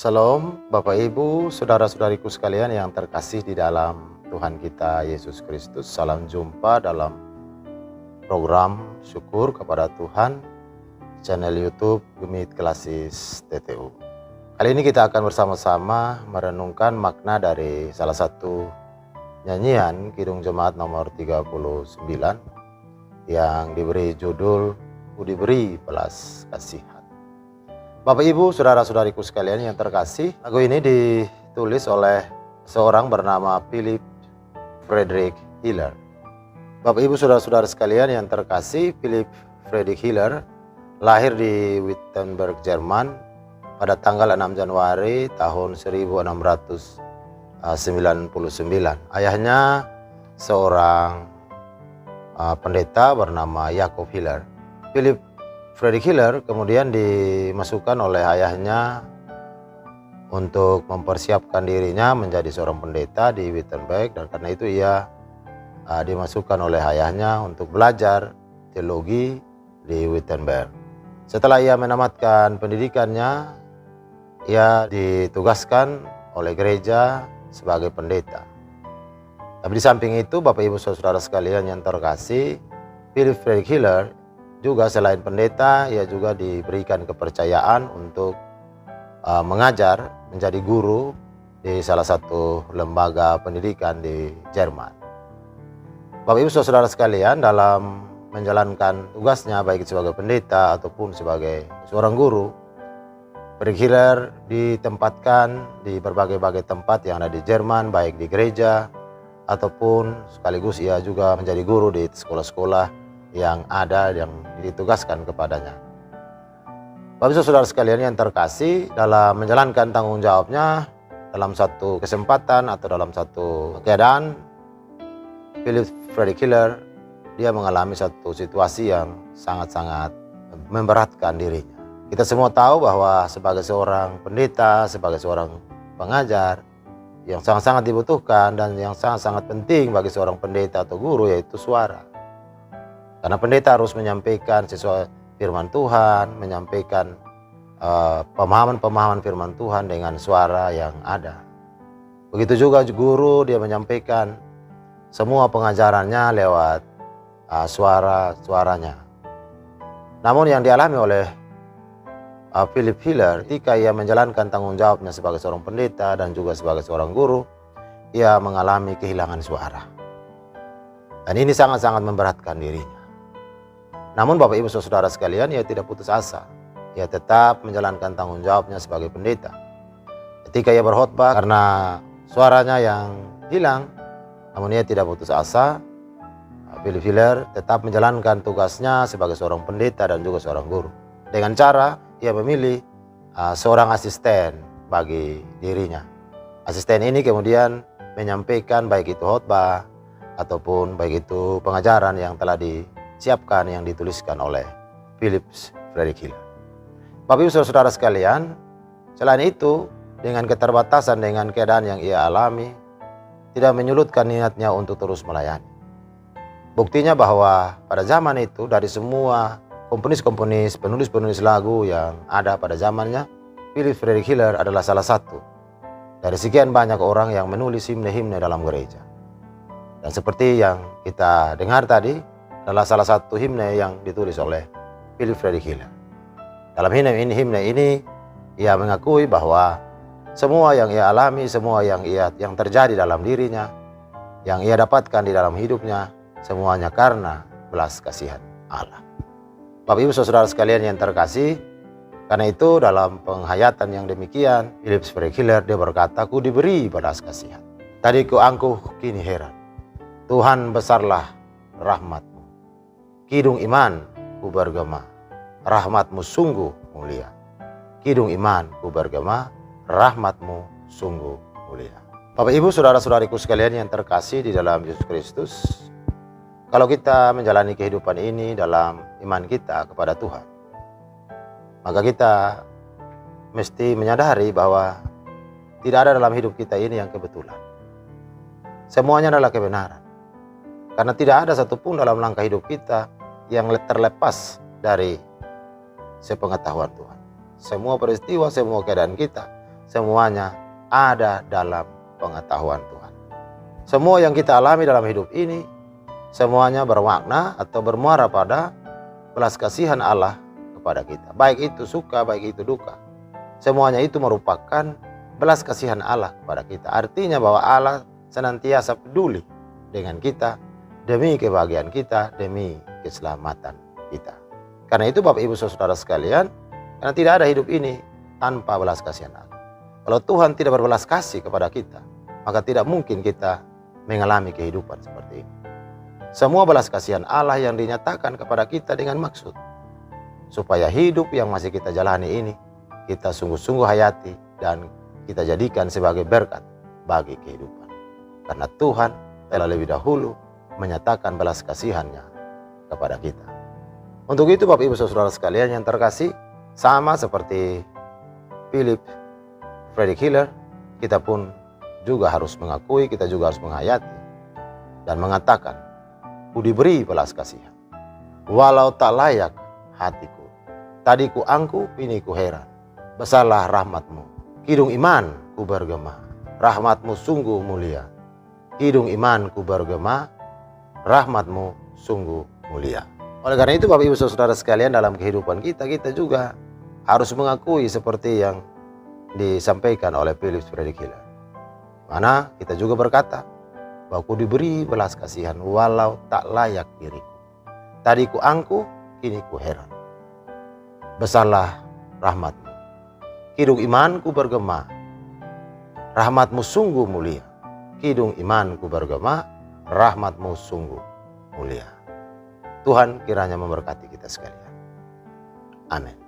Shalom Bapak Ibu, saudara-saudariku sekalian yang terkasih di dalam Tuhan kita Yesus Kristus. Salam jumpa dalam program Syukur kepada Tuhan, channel YouTube Gemit Klasis TTU. Kali ini kita akan bersama-sama merenungkan makna dari salah satu nyanyian Kidung Jemaat nomor 39 yang diberi judul Ku diberi belas kasihan. Bapak Ibu, saudara-saudariku sekalian yang terkasih, lagu ini ditulis oleh seorang bernama Philip Frederick Hiller. Bapak Ibu, saudara-saudara sekalian yang terkasih, Philip Frederick Hiller lahir di Wittenberg, Jerman pada tanggal 6 Januari tahun 1699. Ayahnya seorang pendeta bernama Jacob Hiller. Philip Frederick Hiller kemudian dimasukkan oleh ayahnya untuk mempersiapkan dirinya menjadi seorang pendeta di Wittenberg, dan karena itu ia dimasukkan oleh ayahnya untuk belajar teologi di Wittenberg. Setelah ia menamatkan pendidikannya, ia ditugaskan oleh gereja sebagai pendeta. Tapi di samping itu, Bapak Ibu saudara sekalian yang terkasih, Philip Frederick Hiller juga selain pendeta, ia juga diberikan kepercayaan untuk mengajar, menjadi guru di salah satu lembaga pendidikan di Jerman. Bapak Ibu saudara sekalian, dalam menjalankan tugasnya baik sebagai pendeta ataupun sebagai seorang guru, Frederick Hiller ditempatkan di berbagai-bagai tempat yang ada di Jerman, baik di gereja ataupun sekaligus ia juga menjadi guru di sekolah-sekolah yang ada yang ditugaskan kepadanya. Bapak Ibu saudara sekalian yang terkasih, dalam menjalankan tanggung jawabnya dalam satu kesempatan atau dalam satu keadaan, Philip Frederick Hiller dia mengalami satu situasi yang sangat-sangat memberatkan dirinya. Kita semua tahu bahwa sebagai seorang pendeta, sebagai seorang pengajar, yang sangat-sangat dibutuhkan dan yang sangat-sangat penting bagi seorang pendeta atau guru yaitu suara. Karena pendeta harus menyampaikan sesuai firman Tuhan, menyampaikan pemahaman-pemahaman firman Tuhan dengan suara yang ada. Begitu juga guru, dia menyampaikan semua pengajarannya lewat suaranya. Namun yang dialami oleh Philip Hiller ketika ia menjalankan tanggung jawabnya sebagai seorang pendeta dan juga sebagai seorang guru, ia mengalami kehilangan suara. Dan ini sangat-sangat memberatkan dirinya. Namun Bapak Ibu saudara sekalian, ia tidak putus asa. Ia tetap menjalankan tanggung jawabnya sebagai pendeta. Ketika ia berkhotbah karena suaranya yang hilang, namun ia tidak putus asa. Philip Hiller tetap menjalankan tugasnya sebagai seorang pendeta dan juga seorang guru. Dengan cara ia memilih seorang asisten bagi dirinya. Asisten ini kemudian menyampaikan baik itu khotbah ataupun baik itu pengajaran yang telah disiapkan yang dituliskan oleh Philip Frederick Hiller. Bapak Ibu saudara sekalian, selain itu dengan keterbatasan dengan keadaan yang ia alami, tidak menyurutkan niatnya untuk terus melayani. Buktinya bahwa pada zaman itu dari semua komponis-komponis, penulis-penulis lagu yang ada pada zamannya, Philip Frederick Hiller adalah salah satu dari sekian banyak orang yang menulis himne-himne dalam gereja. Dan seperti yang kita dengar tadi, adalah salah satu himne yang ditulis oleh Philip Frederick Hiller. Dalam himne ini ia mengakui bahwa semua yang ia alami, semua yang terjadi dalam dirinya, yang ia dapatkan di dalam hidupnya, semuanya karena belas kasihan Allah. Bapak Ibu saudara sekalian yang terkasih, karena itu dalam penghayatan yang demikian, Philip Frederick Hiller dia berkata, "Ku diberi belas kasihan. Tadi ku angkuh, kini heran. Tuhan besarlah rahmat. Kidung iman ku bergema, rahmatmu sungguh mulia. Kidung iman ku bergema, rahmatmu sungguh mulia." Bapak Ibu saudara-saudariku sekalian yang terkasih di dalam Yesus Kristus, kalau kita menjalani kehidupan ini dalam iman kita kepada Tuhan, maka kita mesti menyadari bahwa tidak ada dalam hidup kita ini yang kebetulan. Semuanya adalah kebenaran. Karena tidak ada satupun dalam langkah hidup kita yang terlepas dari sepengetahuan Tuhan. Semua peristiwa, semua keadaan kita semuanya ada dalam pengetahuan Tuhan. Semua yang kita alami dalam hidup ini, semuanya bermakna atau bermuara pada belas kasihan Allah kepada kita. Baik itu suka, baik itu duka. Semuanya itu merupakan belas kasihan Allah kepada kita. Artinya bahwa Allah senantiasa peduli dengan kita demi kebahagiaan kita, demi keselamatan kita. Karena itu Bapak Ibu Saudara sekalian, karena tidak ada hidup ini tanpa belas kasihan Allah. Kalau Tuhan tidak berbelas kasih kepada kita, maka tidak mungkin kita mengalami kehidupan seperti ini. Semua belas kasihan Allah yang dinyatakan kepada kita dengan maksud supaya hidup yang masih kita jalani ini kita sungguh-sungguh hayati dan kita jadikan sebagai berkat bagi kehidupan. Karena Tuhan telah lebih dahulu menyatakan belas kasihannya kepada kita. Untuk itu Bapak Ibu Saudara sekalian yang terkasih, sama seperti Philip Frederick Hiller, kita pun juga harus mengakui, kita juga harus menghayati dan mengatakan, ku diberi belas kasihan, walau tak layak hatiku. Tadi ku angku, kini ku heran. Besarlah rahmatmu, kidung iman ku bergema. Rahmatmu sungguh mulia. Kidung iman ku bergema. Rahmatmu sungguh mulia. Oleh karena itu Bapak Ibu Saudara sekalian, dalam kehidupan kita juga harus mengakui seperti yang disampaikan oleh Philip Frederick Hiller. Mana kita juga berkata bahwa ku diberi belas kasihan walau tak layak diriku. Tadi ku angku, kini ku heran. Besarlah rahmatmu, kidung imanku bergema. Rahmatmu sungguh mulia. Kidung imanku bergema, rahmatmu sungguh mulia. Tuhan kiranya memberkati kita sekalian. Amin.